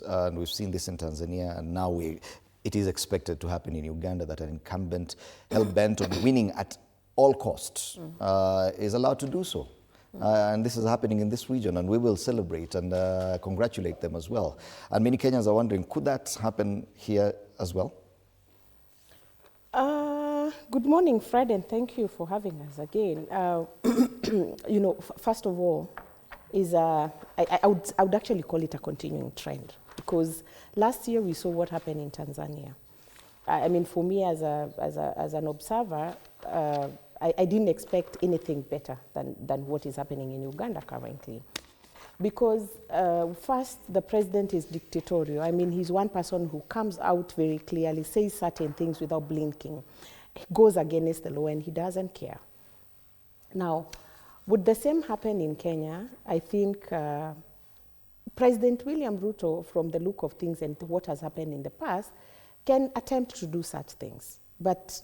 and we've seen this in Tanzania, and now it is expected to happen in Uganda, that an incumbent hell-bent on winning at all costs is allowed to do so. And this is happening in this region, and we will celebrate and congratulate them as well. And many Kenyans are wondering, could that happen here as well? Good morning, Fred, and thank you for having us again. You know, first of all, I would actually call it a continuing trend, because last year we saw what happened in Tanzania. I mean, for me as an observer, I didn't expect anything better than what is happening in Uganda currently. Because first, the president is dictatorial. I mean, he's one person who comes out very clearly, says certain things without blinking, goes against the law, and he doesn't care. Now, would the same happen in Kenya? I think President William Ruto, from the look of things and what has happened in the past, can attempt to do such things. But,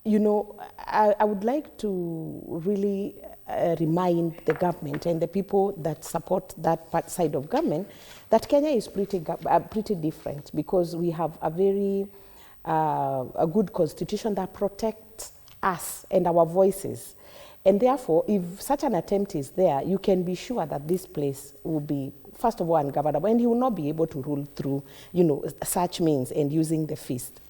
you know, I would like to really remind the government and the people that support that side of government that Kenya is pretty different, because we have a very a good constitution that protects us and our voices. And therefore, if such an attempt is there, you can be sure that this place will be, first of all, ungovernable, and he will not be able to rule through, you know, such means and using the fist.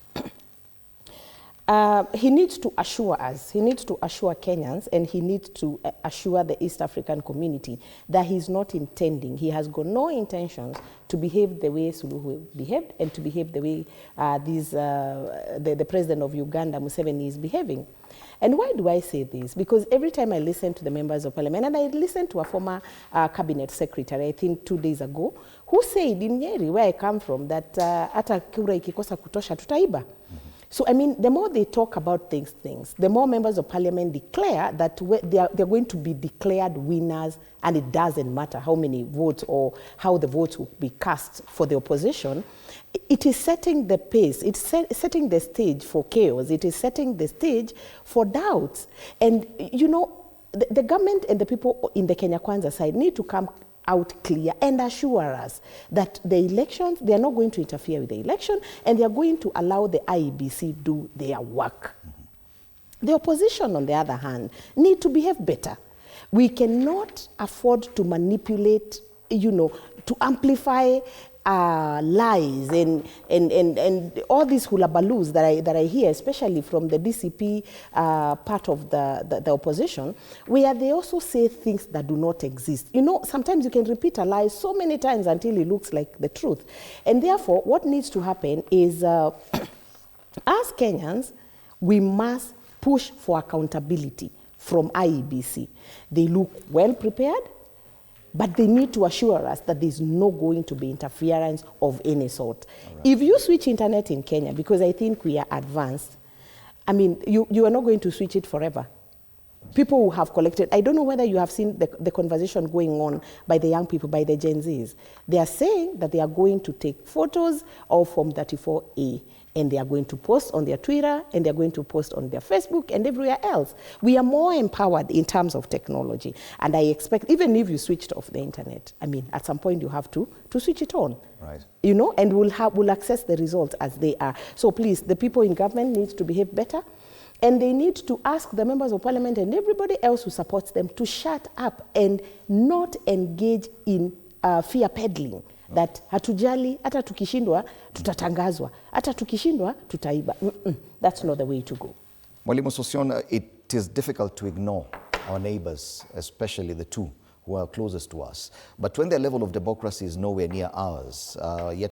He needs to assure us, he needs to assure Kenyans, and he needs to assure the East African community that he's not intending, he has got no intentions to behave the way Suluhu behaved and to behave the way the president of Uganda, Museveni, is behaving. And why do I say this? Because every time I listen to the members of parliament, and I listened to a former cabinet secretary, I think 2 days ago, who said in Nyeri, where I come from, that ata kura ikikosa kutosha tutaiba. So, I mean, the more they talk about things, the more members of parliament declare that they're going to be declared winners, and it doesn't matter how many votes or how the votes will be cast for the opposition. It is setting the pace, it's setting the stage for chaos, it is setting the stage for doubts. And, you know, the government and the people in the Kenya Kwanza side need to come out clear and assure us that the elections, they are not going to interfere with the election, and they are going to allow the IEBC do their work. The opposition, on the other hand, need to behave better. We cannot afford to manipulate, you know, to amplify lies and all these hula-baloos that I hear, especially from the DCP part of the opposition, where they also say things that do not exist. You know, sometimes you can repeat a lie so many times until it looks like the truth. And therefore, what needs to happen is, as Kenyans, we must push for accountability from IEBC. They look well prepared, but they need to assure us that there's no going to be interference of any sort. Right. If you switch internet in Kenya, because I think we are advanced, I mean, you are not going to switch it forever. People who have collected, I don't know whether you have seen the conversation going on by the young people, by the Gen Zs. They are saying that they are going to take photos of Form 34A, and they are going to post on their Twitter, and they are going to post on their Facebook and everywhere else. We are more empowered in terms of technology. And I expect, even if you switched off the internet, I mean, at some point you have to switch it on. Right. You know, and we'll access the results as they are. So please, the people in government need to behave better. And they need to ask the members of parliament and everybody else who supports them to shut up and not engage in fear peddling. That hatujali, hata tukishindwa, tutatangazwa. Hata tukishindwa, tutaiba. That's not the way to go. Mwalimu Sosion, it is difficult to ignore our neighbors, especially the two who are closest to us. But when their level of democracy is nowhere near ours, yet